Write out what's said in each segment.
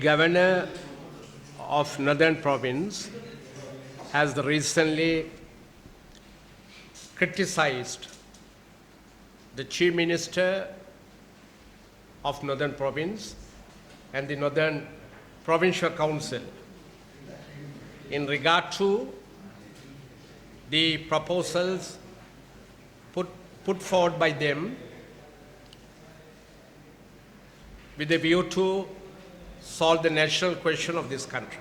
governor of Northern Province has recently criticized the Chief Minister of Northern Province and the Northern Provincial Council in regard to the proposals put forward by them with a view to solve the national question of this country.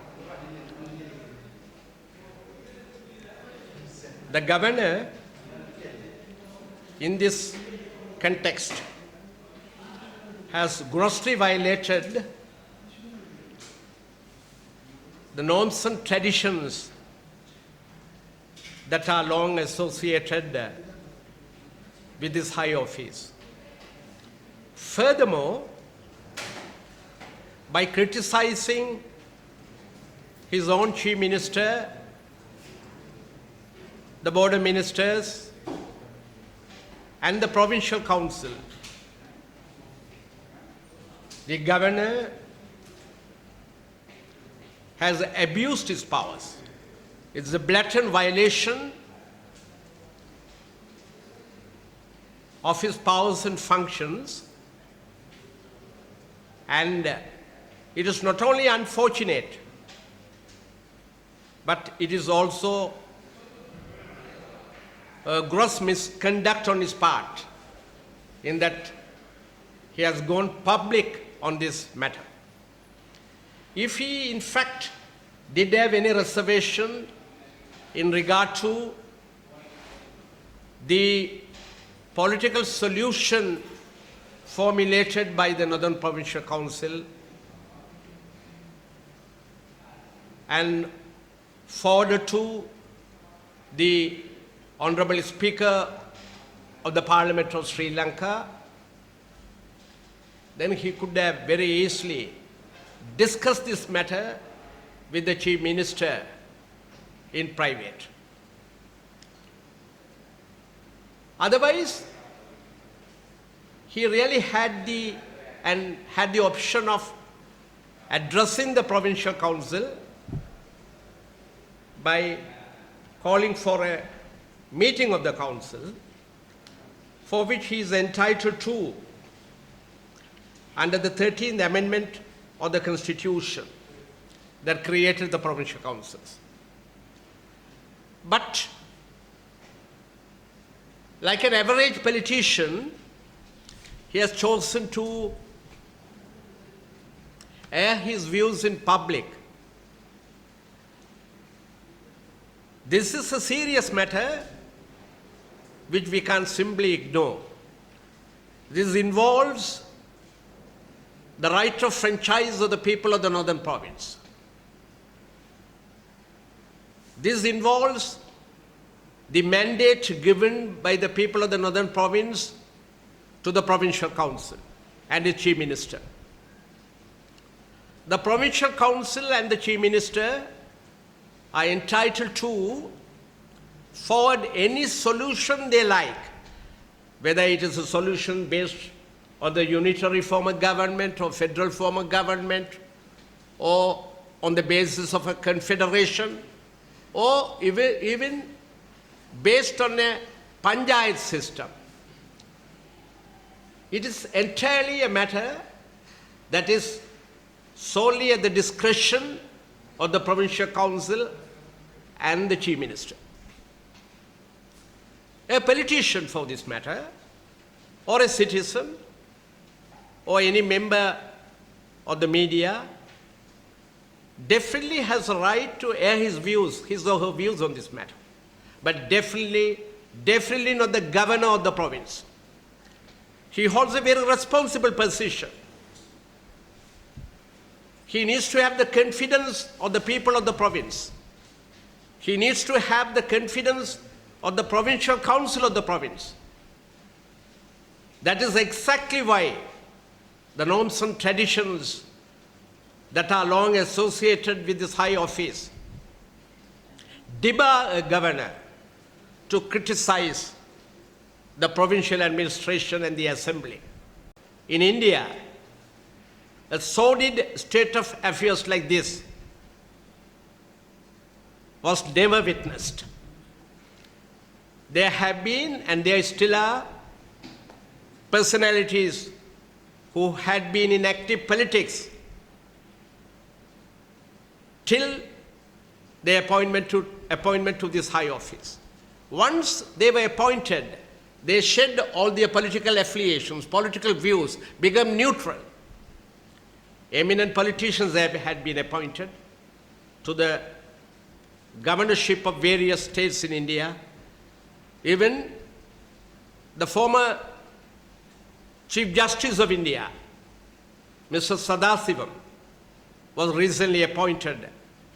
The governor, in this context, has grossly violated the norms and traditions that are long associated with this high office. Furthermore, by criticizing his own Chief Minister, the Board of Ministers, and the Provincial Council, the governor has abused his powers. It's a blatant violation of his powers and functions, and it is not only unfortunate, but it is also a gross misconduct on his part, in that he has gone public on this matter. If he in fact did have any reservation in regard to the political solution formulated by the Northern Provincial Council and forwarded to the Honourable Speaker of the Parliament of Sri Lanka, then he could have very easily discussed this matter with the Chief Minister in private. Otherwise, he really had the option of addressing the Provincial Council by calling for a meeting of the Council, for which he is entitled to under the 13th Amendment of the Constitution that created the Provincial Councils. But like an average politician, he has chosen to air his views in public. This is a serious matter which we can't simply ignore. This involves the right of franchise of the people of the Northern Province. This involves the mandate given by the people of the Northern Province to the Provincial Council and its Chief Minister. The Provincial Council and the Chief Minister are entitled to forward any solution they like, whether it is a solution based on the unitary form of government or federal form of government, or on the basis of a confederation, or even based on a panchayat system. It is entirely a matter that is solely at the discretion of the Provincial Council and the Chief Minister. A politician, for this matter, or a citizen, or any member of the media, definitely has a right to air his or her views on this matter. But definitely not the governor of the province. He holds a very responsible position. He needs to have the confidence of the people of the province. He needs to have the confidence of the Provincial Council of the province. That is exactly why the norms and traditions that are long associated with this high office debar a governor to criticize the provincial administration and the assembly. In India, a sordid state of affairs like this was never witnessed. There have been and there still are personalities who had been in active politics till their appointment to this high office. Once they were appointed, they shed all their political affiliations, political views, become neutral. Eminent politicians had been appointed to the governorship of various states in India. Even the former Chief Justice of India, Mr. Sadasivam, was recently appointed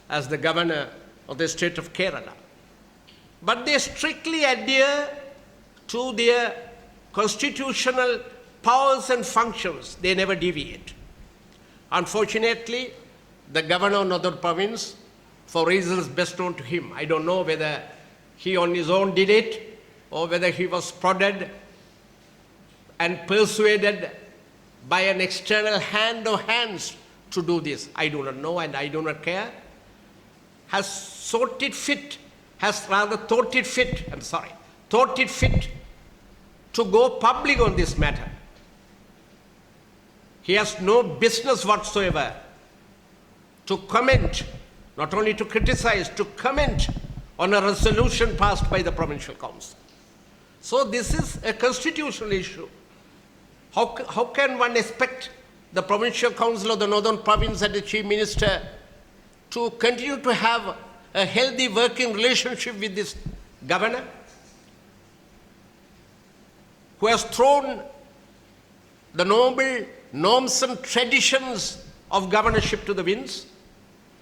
as the governor of the state of Kerala. But they strictly adhere to their constitutional powers and functions. They never deviate. Unfortunately, the governor of Northern Province, for reasons best known to him, I don't know whether he on his own did it or whether he was prodded and persuaded by an external hand or hands to do this. I do not know and I do not care. Thought it fit to go public on this matter. He has no business whatsoever to comment, not only to criticize, to comment on a resolution passed by the Provincial Council. So this is a constitutional issue. How can one expect the Provincial Council of the Northern Province and the Chief Minister to continue to have a healthy working relationship with this governor who has thrown the noble norms and traditions of governorship to the winds?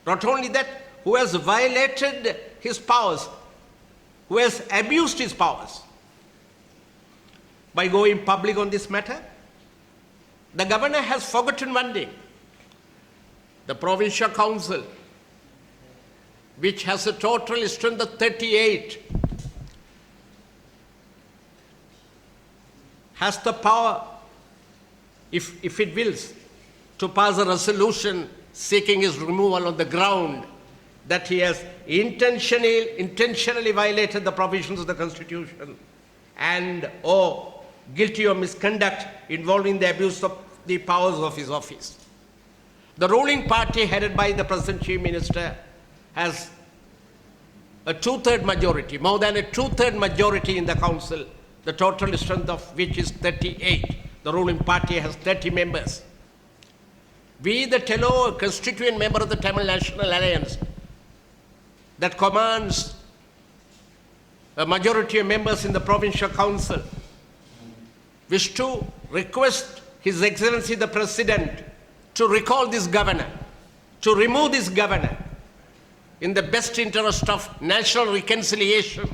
Not only that, who has violated his powers, who has abused his powers by going public on this matter. The governor has forgotten one thing. The Provincial Council, which has a total strength of 38, has the power, if it wills, to pass a resolution seeking his removal on the ground that he has intentionally violated the provisions of the Constitution and or guilty of misconduct involving the abuse of the powers of his office. The ruling party headed by the present Chief Minister has a two-third majority, more than a two-third majority in the council, the total strength of which is 38. The ruling party has 30 members. We, the fellow constituent member of the Tamil National Alliance, that commands a majority of members in the Provincial Council, wish to request His Excellency the President to recall this governor, to remove this governor in the best interest of national reconciliation,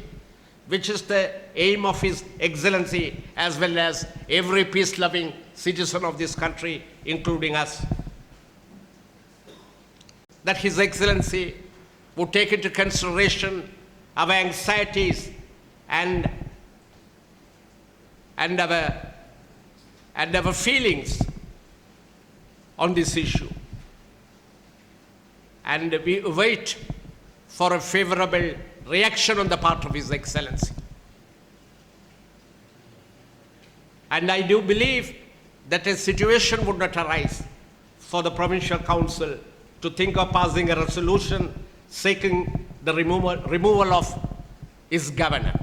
which is the aim of His Excellency as well as every peace-loving citizen of this country, including us. That His Excellency would take into consideration our anxieties and our feelings on this issue. And we wait for a favorable reaction on the part of His Excellency. And I do believe that a situation would not arise for the Provincial Council to think of passing a resolution seeking the removal of its governor.